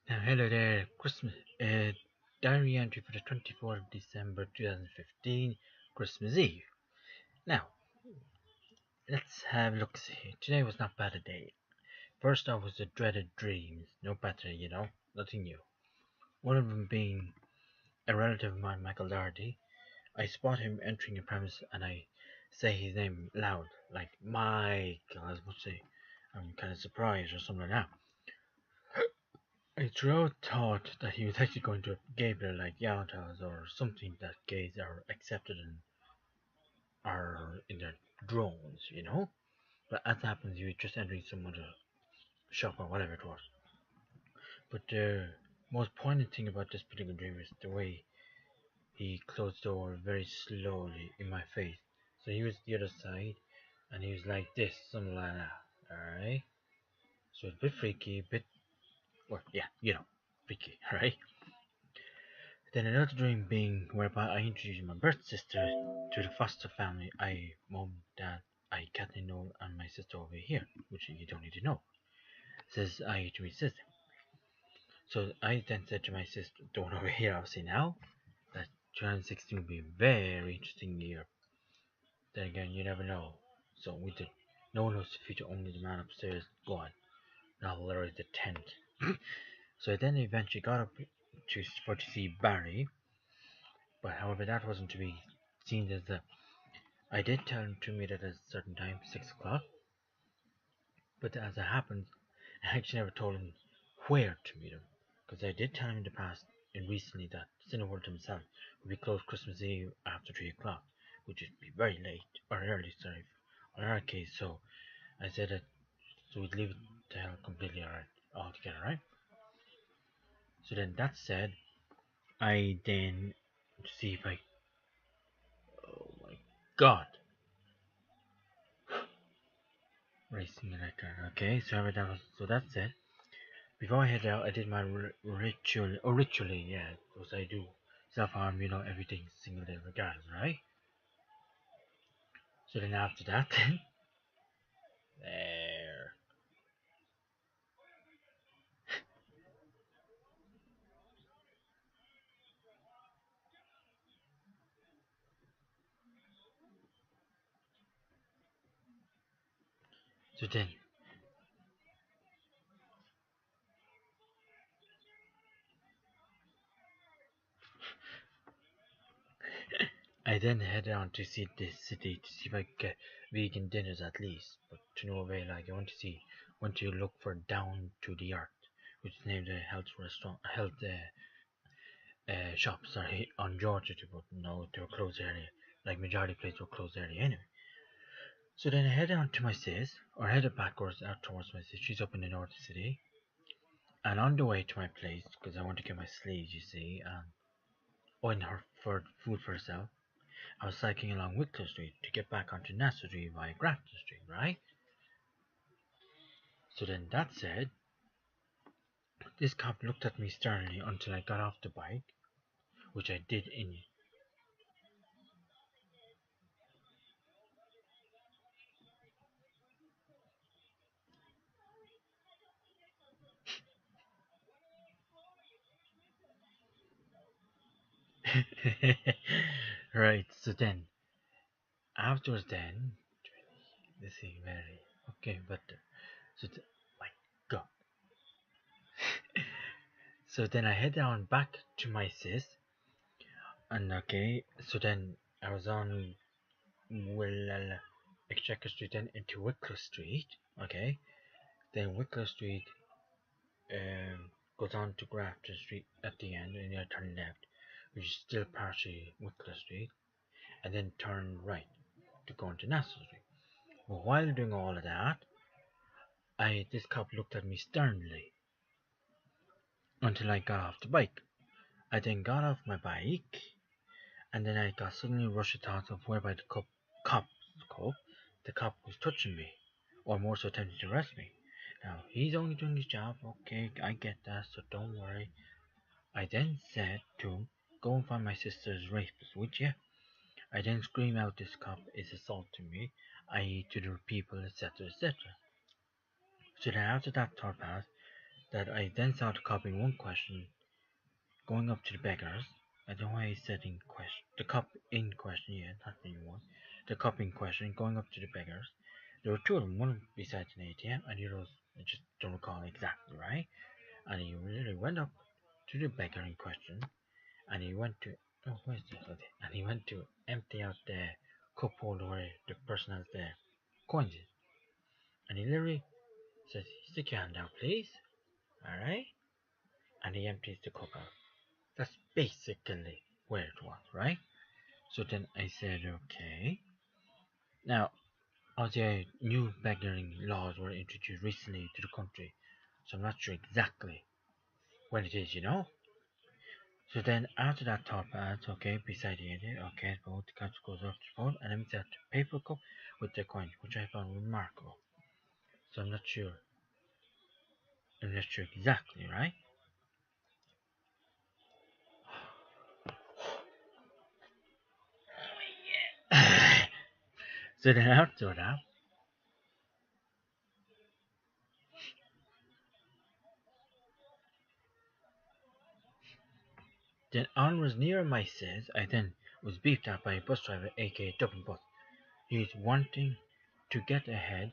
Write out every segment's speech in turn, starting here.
Now, hello there, Christmas diary entry for the 24th of December 2015, Christmas Eve. Now, let's have a look. See. Today was not bad a day. First off was the dreaded dreams. No better, nothing new. One of them being a relative of mine, Michael Doherty. I spot him entering a premise and I say his name loud, like Michael, as much say I'm kind of surprised or something like that. I throughout thought that he was actually going to Gabriel like Yatas or something that gays are accepted and are in their drones. But as happens, he was just entering some other shop or whatever it was. But the most poignant thing about this particular dream is the way he closed the door very slowly in my face. So he was the other side, and he was like this, something like that. Alright? So it's a bit freaky, a bit, well, yeah, freaky, alright? Then another dream being whereby I introduced my birth sister to the foster family mom, dad, Kathleen Noel, and my sister over here, which you don't need to know. Says I to my sister. So I then said to my sister, the one over here, obviously now, that 2016 will be a very interesting year. Then again, you never know. So we did. No one knows the future, only the man upstairs. Go on. Now there is the tent. So I then eventually got up to see Barry, but however that wasn't to be seen as the I did tell him to meet at a certain time, 6 o'clock, but as it happens, I actually never told him where to meet him, because I did tell him in the past and recently that Cineworld himself would be closed Christmas Eve after 3 o'clock, which would be very late, or early, sorry, in our case, so I said that, so we'd leave it to hell completely alright, altogether, right? So then that said, I then, to see if I, oh my god, racing an car, okay, so that was, so that's it. Before I head out, I did my ritually, yeah, because I do self-harm, every single day regardless, right? So then after that, there. So then, I then head on to see this city to see if I could get vegan dinners at least, but to no avail. Like I want to look for Down to the Earth, which is named a health restaurant, a health shop, sorry, on Georgia, but no, they were closed early. Like majority places were closed early anyway. So then I head on to my sis, or headed backwards out towards my sis. She's up in the north city. And on the way to my place, because I want to get my sleeves, you see, and on her for food for herself, I was cycling along Wicklow Street to get back onto Nassau Street via Grafton Street, right? So then that said, this cop looked at me sternly until I got off the bike, which I did in. Right, so then, afterwards then, this is very, okay, but, so, my god. So then I head down back to my sis, and okay, so then I was on Exchequer Street, then into Wicklow Street, okay, then Wicklow Street goes on to Grafton Street at the end, and you turn left, which is still partially Wicklow Street, and then turn right to go into Nassau Street. But while doing all of that, this cop looked at me sternly until I got off the bike. I then got off my bike, and then I got suddenly rushed thoughts of whereby the cop was touching me, or more so attempting to arrest me. Now, he's only doing his job, okay, I get that, so don't worry. I then said to him, go and find my sister's rapist, would you? I then scream out this cop is assaulting me, i.e. to the people, etc., etc. So then after that thought passed, that I then started copying one question, going up to the beggars. I don't know why I said in question. The cup in question, yeah, not the new one. The cup in question, going up to the beggars. There were two of them, one beside an ATM, and the other was, I just don't recall exactly, right? And he literally went up to the beggar in question, and he went to, oh, where's this? Okay. And he went to empty out the cup holder where the person has the coins in. And he literally says, stick your hand out, please. Alright? And he empties the cup out. That's basically where it was, right? So then I said, okay. Now, obviously, new begging laws were introduced recently to the country, so I'm not sure exactly when it is, you know? So then after that thought pass, okay, beside the idiot, okay, both the couch goes up to the phone and then it's a paper cup with the coin, which I found remarkable. So I'm not sure exactly, right? So then after that, then on was near my says, I then was beeped at by a bus driver, aka Dublin Bus. He was wanting to get ahead.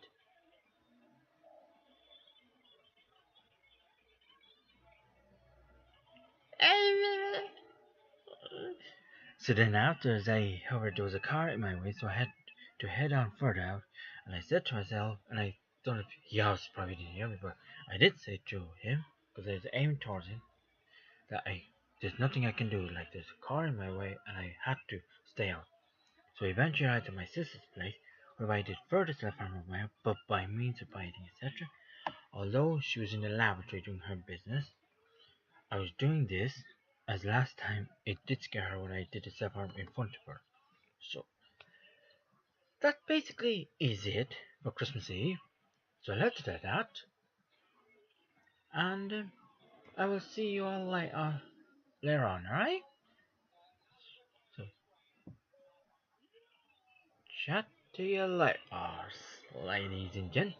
So then after as I hovered, there was a car in my way, so I had to head on further out. And I said to myself, and I don't know if he obviously probably didn't hear me, but I did say to him, because I was aiming towards him, that there's nothing I can do. Like there's a car in my way, and I had to stay out. So eventually I arrived at my sister's place, where I did further self-harm of my own, but by means of biting, etc. Although she was in the laboratory doing her business, I was doing this, as last time it did scare her when I did the self-harm in front of her. So that basically is it for Christmas Eve. So let's do that, and I will see you all later on, alright? So, chat to you later, ladies and gents.